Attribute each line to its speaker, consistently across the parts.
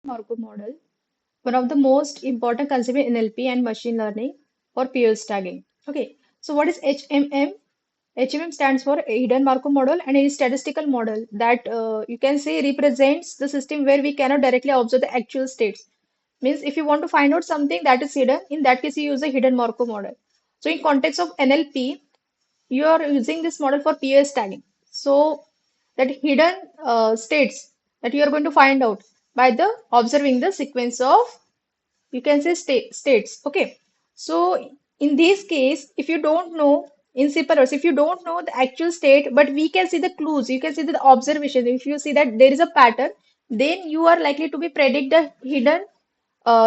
Speaker 1: Markov model, one of the most important concepts in NLP and machine learning for POS tagging. Okay, so what is HMM? HMM stands for Hidden Markov Model and it is statistical model that you can say represents the system where we cannot directly observe the actual states. Means if you want to find out something that is hidden, in that case you use a Hidden Markov model. So in context of NLP, you are using this model for POS tagging. So that hidden states that you are going to find out by the observing the sequence of you can say states. Okay. So in this case, if you don't know in simple words, if you don't know the actual state, but we can see the clues, you can see the observation. If you see that there is a pattern, then you are likely to be predict the hidden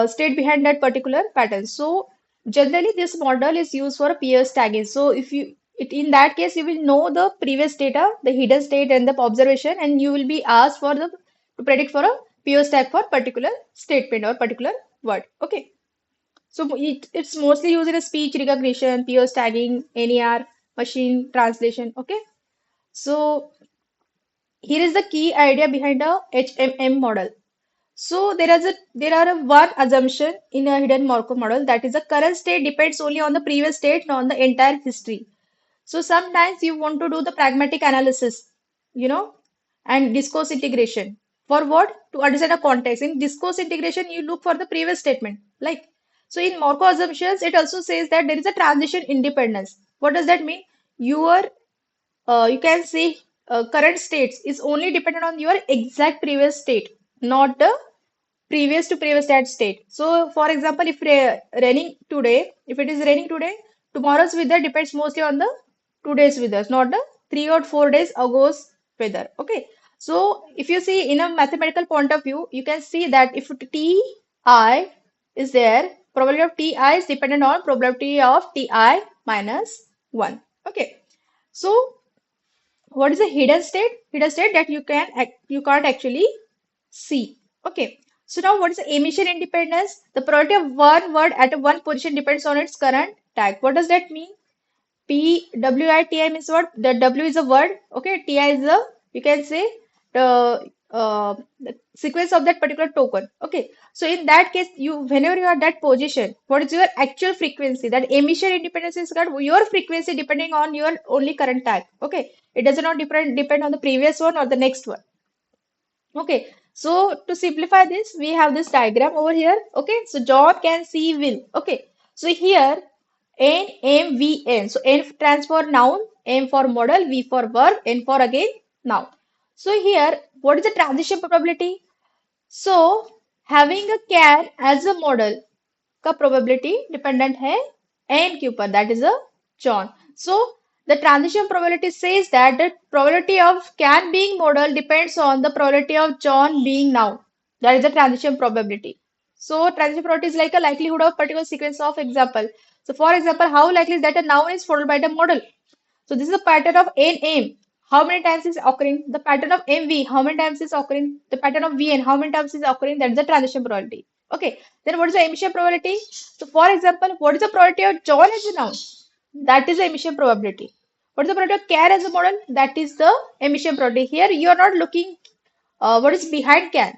Speaker 1: state behind that particular pattern. So generally this model is used for a peers tagging. So if you in that case you will know the previous data, the hidden state and the observation, and you will be asked for the to predict for a peers tag for particular statement or particular word. Okay. So it's mostly used in a speech recognition, peers tagging, NER, machine translation. Okay. So here is the key idea behind a HMM model. So there are one assumption in a hidden Markov model that is the current state depends only on the previous state, not on the entire history. So sometimes you want to do the pragmatic analysis, you know, and discourse integration. For what? To understand a context. In discourse integration, you look for the previous statement. Like, so in Markov assumptions, it also says that there is a transition independence. What does that mean? Your you can say current states is only dependent on your exact previous state, not the previous to previous state. So, for example, if raining today, if it is raining today, tomorrow's weather depends mostly on the today's weather, not the 3 or 4 days ago's weather. Okay. So, if you see in a mathematical point of view, you can see that if Ti is there, probability of Ti is dependent on probability of Ti minus 1. Okay. So, what is a hidden state? Hidden state that you can't actually see. Okay. So now what is the emission independence? The probability of one word at one position depends on its current tag. What does that mean? PWI means what? The W is a word. Okay. TI is a you can say the sequence of that particular token. Okay. So in that case, you whenever you are at that position, what is your actual frequency? That emission independence is got your frequency depending on your only current tag. Okay. It does not depend on the previous one or the next one. Okay, so to simplify this, we have this diagram over here. Okay, so John can see will. Okay, so here N, M, V, N. So N stands for noun, M for model, V for verb, N for again noun. So here, what is the transition probability? So having a can as a model का probability dependent है n के ऊपर that is a John. So the transition probability says that the probability of can being model depends on the probability of John being noun. That is the transition probability. So transition probability is like a likelihood of particular sequence of example. So for example, how likely is that a noun is followed by the model? So this is the pattern of NM. How many times is occurring? The pattern of MV. How many times is occurring? The pattern of VN. How many times is occurring? That is the transition probability. Okay. Then what is the emission probability? So for example, what is the probability of John as a noun? That is the emission probability. What is the probability of Can as a model? That is the emission probability. Here you are not looking what is behind Can.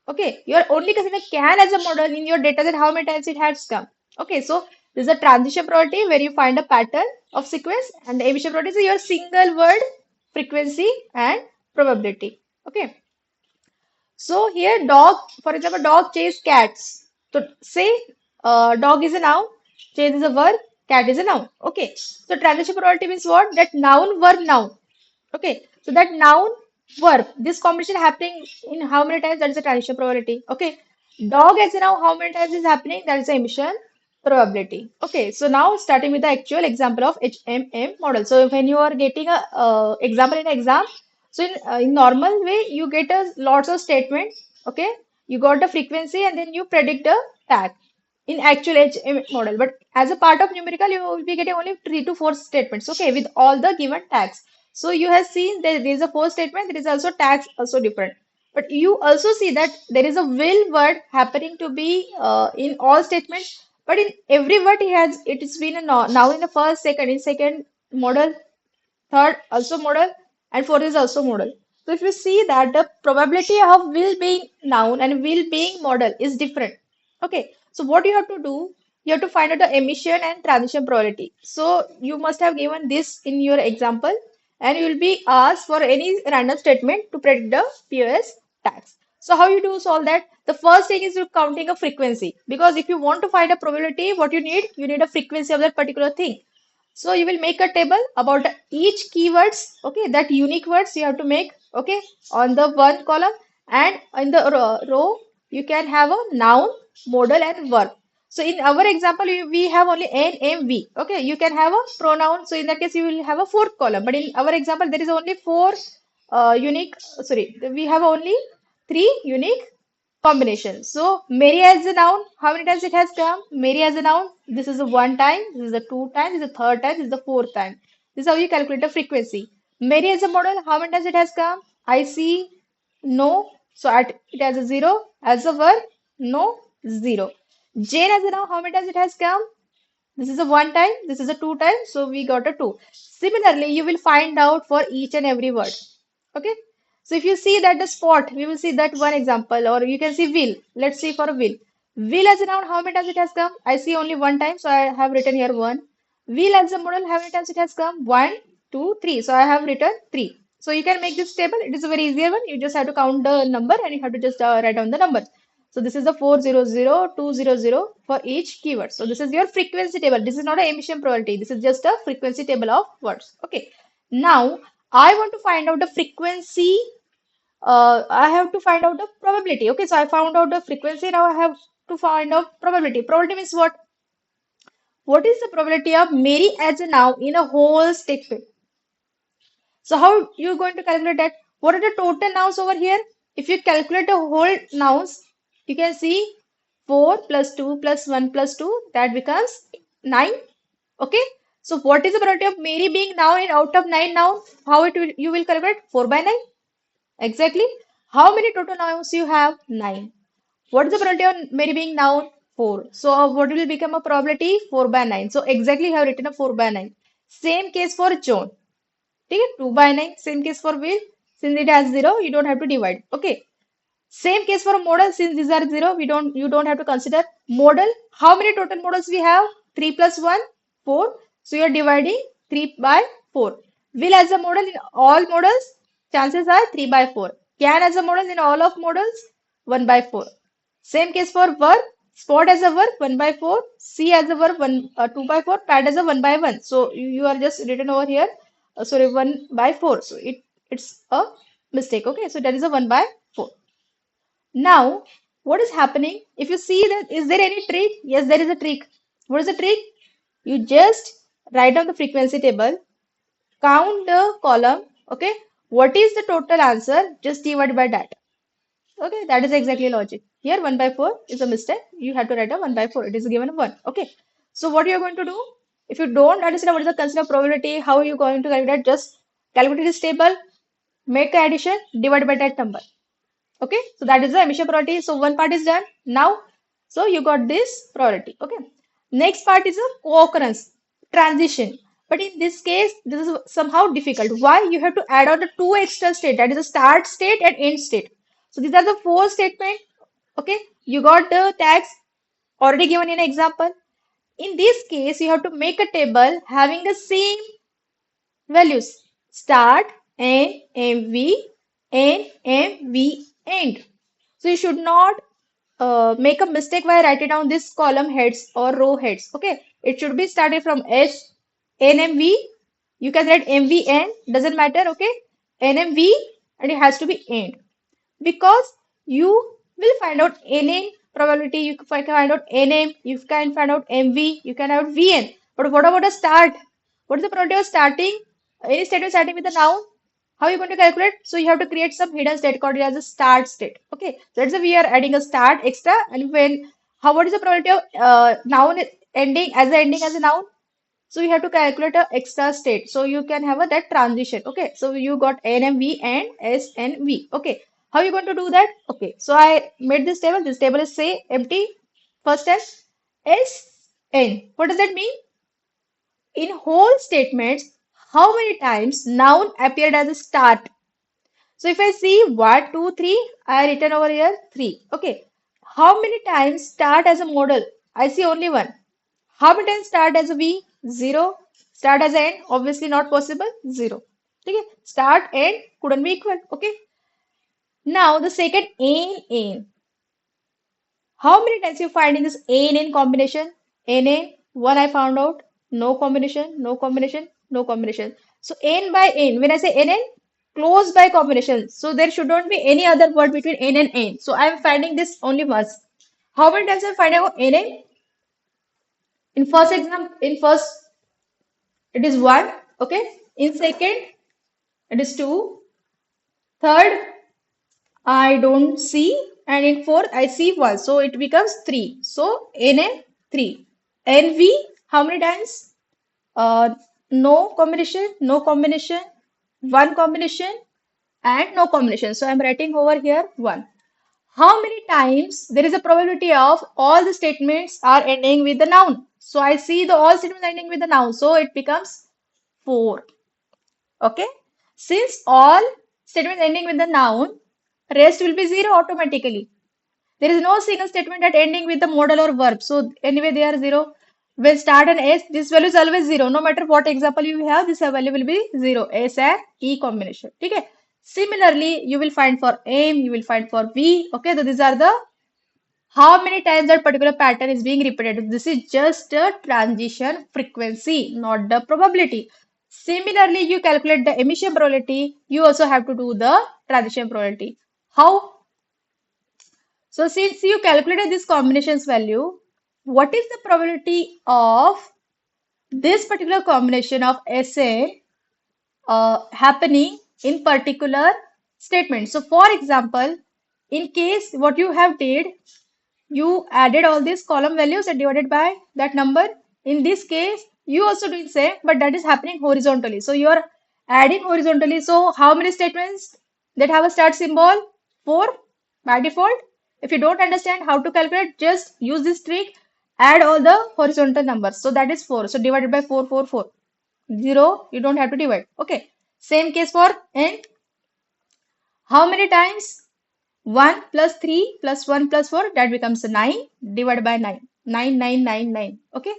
Speaker 1: Okay. You are only considering Can as a model in your data that how many times it has come. Okay. So this is a transition probability where you find a pattern of sequence and the emission probability is your single word frequency and probability. Okay. So here dog, for example, dog chase cats. So say dog is a noun, chase is a verb, cat is a noun. Okay. So transition probability means what? That noun, verb, noun. Okay. So that noun, verb, this combination happening in how many times? That is the transition probability. Okay. Dog as a noun, how many times is happening? That is the emission probability. Okay. So now starting with the actual example of HMM model. So when you are getting a example in exam, so in normal way, you get a lots of statements. Okay, you got the frequency and then you predict the tag in actual HM model. But as a part of numerical, you will be getting only 3 to 4 statements. Okay, with all the given tags. So you have seen that there is a 4 statement. There is also tags also different. But you also see that there is a will word happening to be in all statements. But in every word, it has been a now in the first, second, in second model, third also model, and fourth is also model. So if you see that the probability of will being noun and will being model is different. Okay, so what you have to do, you have to find out the emission and transition probability. So you must have given this in your example, and you will be asked for any random statement to predict the POS tax. So how you do solve that? The first thing is you counting a frequency, because if you want to find a probability, what you need a frequency of that particular thing. So you will make a table about each keywords, okay, that unique words you have to make, okay, on the one column, and in the row you can have a noun, modal, and verb. So in our example, we have only N, M, V. Okay, you can have a pronoun. So in that case, you will have a fourth column. But in our example, there is only four unique. Sorry, we have only three unique combination. So Mary as a noun, how many times it has come? Mary as a noun, this is the one time, this is the two times, this is the third time, this is the fourth time. This is how you calculate the frequency. Mary as a model, how many times it has come? I see, no. So at it has a zero. As a verb, no, zero. Jane as a noun, how many times it has come? This is a one time, this is a two time, so we got a two. Similarly, you will find out for each and every word. Okay. So if you see that the spot, we will see that one example, or you can see will. Let's see for a will. Will as a noun, how many times it has come? I see only one time, so I have written here one. Will as a model, how many times it has come? One, two, three. So I have written three. So you can make this table. It is a very easier one. You just have to count the number and you have to just write down the numbers. So this is the 400, 200 for each keyword. So this is your frequency table. This is not an emission probability. This is just a frequency table of words. Okay. Now I want to find out the frequency. I have to find out the probability. Okay. So I found out the frequency. Now I have to find out probability. Probability means what? What is the probability of Mary as a noun in a whole statement? So how you going to calculate that? What are the total nouns over here? If you calculate the whole nouns, you can see 4 plus 2 plus 1 plus 2, that becomes 9. Okay. So what is the probability of Mary being noun in out of 9 nouns? How it will, you will calculate? 4 by 9. Exactly. How many total nouns you have? 9. What is the probability of Mary being noun? 4. So what will become a probability? 4 by 9. So exactly you have written a 4 by 9. Same case for John. ठीक है 2 by 9 same case for will since it has 0 you don't have to divide okay same case for model since these are 0 we don't you don't have to consider model how many total models we have 3 plus 1 4 so you are dividing 3 by 4 will as a model in all models chances are 3 by 4 can as a model in all of models 1 by 4 same case for verb. Spot as a verb 1 by 4. See as a verb 2 by 4. Pad as a 1 by 1. So you are just written over here. Sorry, 1 by 4. So it's a mistake. Okay. So that is a 1 by 4. Now, what is happening? If you see that, is there any trick? Yes, there is a trick. What is the trick? You just write down the frequency table, count the column. Okay. What is the total answer? Just divide by that. Okay, that is exactly logic. Here 1 by 4 is a mistake. You have to write a 1 by 4. It is given 1. Okay. So what you are going to do? If you don't understand what is the concept of probability, how are you going to calculate? Just calculate this table, make an addition, divide by that number. Okay. So that is the emission probability. So one part is done. Now, so you got this probability. Okay. Next part is a co-occurrence, transition. But in this case, this is somehow difficult. Why? You have to add on the two extra state, that is a start state and end state. So these are the four statements. Okay, you got the tags already given in example. In this case, you have to make a table having the same values. Start, end, MV, end, MV, end. So you should not make a mistake while writing down this column heads or row heads. Okay, it should be started from S, NMV. You can write MVN, doesn't matter. Okay, NMV, and it has to be end because you will find out NN probability, you can find out NM, you can find out MV, you can have VN. But what about a start? What is the probability of starting? Any statement starting with a noun? How are you going to calculate? So you have to create some hidden state called it as a start state. Okay, so that's why we are adding a start extra. And when how what is the probability of noun ending as a noun? So you have to calculate a extra state. So you can have a that transition. Okay. So you got NMV and SNV. Okay. How are you going to do that? Okay. So I made this table. This table is say empty. First S SN. What does that mean? In whole statements, how many times noun appeared as a start? So if I see 1, 2, 3, I written over here 3. Okay. How many times start as a model? I see only one. How many times start as a V? 0. Start as a N? Obviously not possible. 0. Okay. Start and couldn't be equal. Okay. Now the second N. How many times you find in this N combination? N, 1 I found out. No combination, no combination, no combination. So N by N, when I say N, close by combination. So there should not be any other word between N and N. So I am finding this only once. How many times I find out N? In first example, in first it is 1. Okay. In second it is 2. Third I don't see, and in fourth I see 1. So it becomes 3. So N 3. NV, how many times? Uh, no combination, no combination, one combination, and no combination. So I'm writing over here 1. How many times there is a probability of all the statements are ending with the noun? So I see the all statements ending with the noun. So it becomes 4. Okay. Since all statements ending with the noun, rest will be 0 automatically. There is no single statement that ending with the modal or verb. So anyway, they are 0. When start and S, this value is always 0. No matter what example you have, this value will be 0. S and E combination. Okay. Similarly, you will find for M, you will find for V. Okay, so these are the how many times that particular pattern is being repeated. This is just a transition frequency, not the probability. Similarly, you calculate the emission probability. You also have to do the transition probability. How? So since you calculated this combinations value, what is the probability of this particular combination of SA happening in particular statement? So for example, in case what you have did, you added all these column values and divided by that number. In this case, you also doing same, but that is happening horizontally. So you are adding horizontally. So how many statements that have a start symbol? 4 by default. If you don't understand how to calculate, just use this trick. Add all the horizontal numbers. So that is 4. So divided by 4, 4, 4. 0, you don't have to divide. Okay. Same case for n. How many times? 1 plus 3 plus 1 plus 4, that becomes 9 divided by 9. 9, 9, 9, 9. Okay.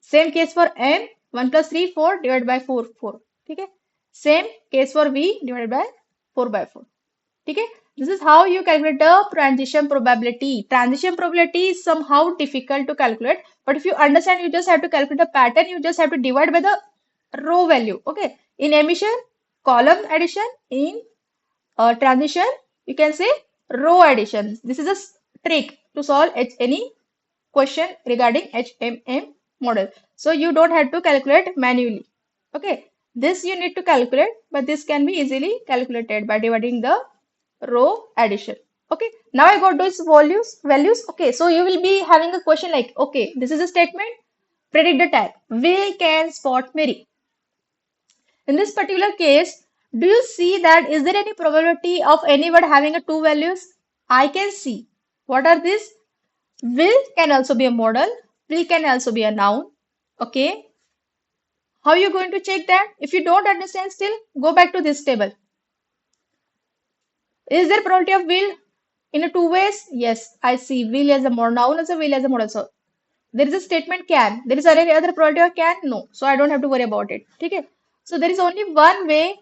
Speaker 1: Same case for M. 1 plus 3, 4 divided by 4, 4. Okay. Same case for V divided by 4 by 4. Okay. This is how you calculate the transition probability. Transition probability is somehow difficult to calculate, but if you understand, you just have to calculate the pattern. You just have to divide by the row value. Okay. In emission, column addition. In transition, you can say row addition. This is a trick to solve any question regarding HMM model. So you don't have to calculate manually. Okay, this you need to calculate, but this can be easily calculated by dividing the row addition. Okay, now I got those values. Okay, so you will be having a question like, okay, this is a statement, predict the tag. We can spot Mary. In this particular case, do you see that is there any probability of any word having a two values? I can see. What are these? Will can also be a modal. Will can also be a noun. Okay. How are you going to check that? If you don't understand still, go back to this table. Is there probability of will in a two ways? Yes, I see will as a modal, noun as a will as a modal. So there is a statement can. There is any other probability of can? No. So I don't have to worry about it. Okay. So there is only one way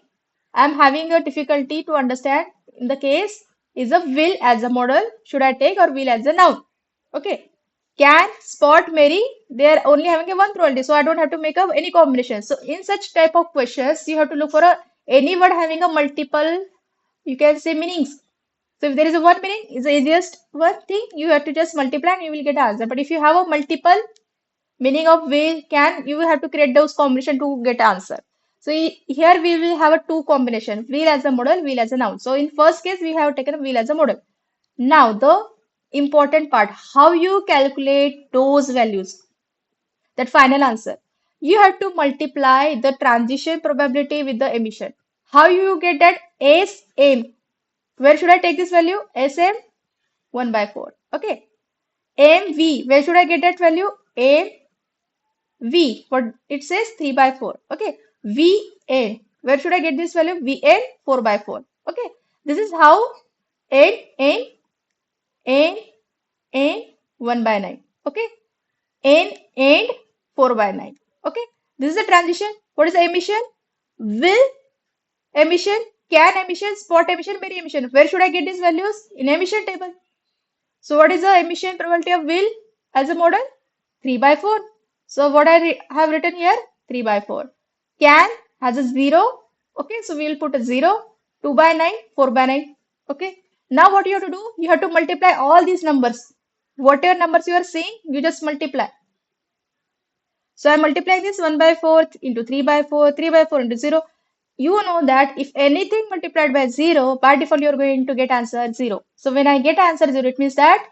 Speaker 1: I'm having a difficulty to understand in the case is a will as a modal. Should I take or will as a noun? Okay. Can, spot, Mary, they are only having a one probability. So I don't have to make up any combination. So in such type of questions, you have to look for any word having a multiple, you can say meanings. So if there is a one meaning, is the easiest one thing. You have to just multiply and you will get an answer. But if you have a multiple meaning of will, can, you will have to create those combination to get answer. So here we will have a two combination, will as a modal, will as a noun. So in first case, we have taken will as a modal. Now the important part, how you calculate those values, that final answer. You have to multiply the transition probability with the emission. How you get that? SM. Where should I take this value? SM 1 by 4. Okay. MV. Where should I get that value? MV. What it says 3 by 4. Okay. VN. Where should I get this value? VN 4 by 4. Okay. This is how n, n, n, n, 1 by 9. Okay. N and 4 by 9. Okay. This is the transition. What is the emission? Will emission, can emission, spot emission, Mary emission. Where should I get these values? In emission table. So what is the emission probability of will as a model? 3 by 4. So what I have written here? 3 by 4. Can has a 0. Okay, so we will put a 0. 2 by 9, 4 by 9. Okay. Now what you have to do? You have to multiply all these numbers. Whatever numbers you are seeing, you just multiply. So I multiply this 1 by 4 into 3 by 4, 3 by 4 into 0. You know that if anything multiplied by 0, by default you're going to get answer 0. So when I get answer 0, it means that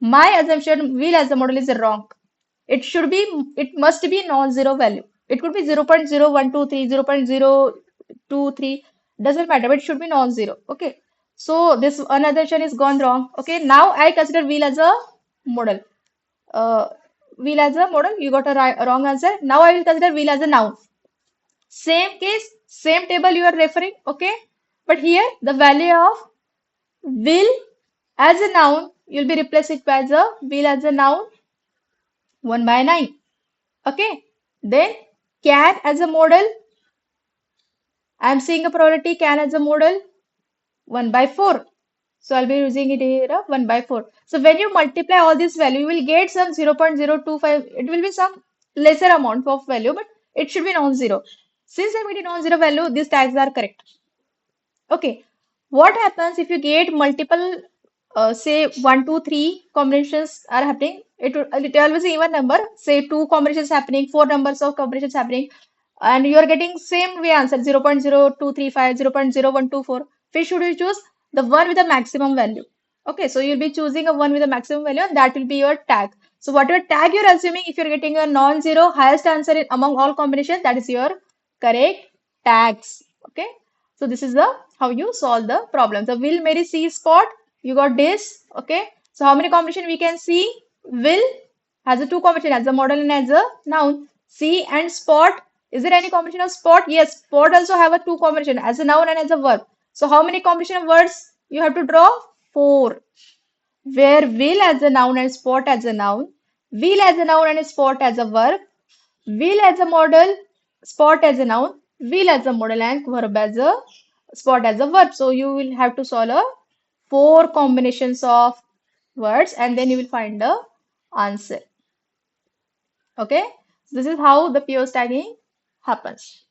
Speaker 1: my assumption will as a model is wrong. It must be non-zero value. It could be 0.0123, 0.023, doesn't matter, but it should be non-zero. Okay. So this one assumption is gone wrong. Okay. Now I consider will as a model. Uh, will as a model, you got a wrong answer. Now I will consider will as a noun. Same case, same table you are referring, okay? But here the value of will as a noun, you'll be replacing it by the will as a noun 1 by 9. Okay. Then can as a model, I'm seeing a probability can as a model 1 by 4. So I'll be using it here 1 by 4. So when you multiply all this value, you will get some 0.025. It will be some lesser amount of value, but it should be non-zero. Since I'm getting non-zero value, these tags are correct. Okay. What happens if you get multiple, say 1, 2, 3 combinations are happening? It always even number, say 2 combinations happening, 4 numbers of combinations happening, and you are getting same way answer 0.0235, 0.0124. Which should you choose? The one with the maximum value. Okay, so you'll be choosing a one with a maximum value, and that will be your tag. So whatever tag you're assuming, if you're getting a non-zero highest answer among all combinations, that is your correct tags. Okay. So this is the how you solve the problem. So will Mary see spot? You got this. Okay. So how many combination we can see? Will has a two combination as a model and as a noun. See and spot. Is there any combination of spot? Yes, spot also have a two combination as a noun and as a verb. So how many combination of words you have to draw? Four. Where will as a noun and spot as a noun, will as a noun and spot as a verb, will as a model, spot as a noun, will as a model and verb as a spot as a verb. So you will have to solve a four combinations of words and then you will find the answer. Okay. So this is how the POS tagging happens.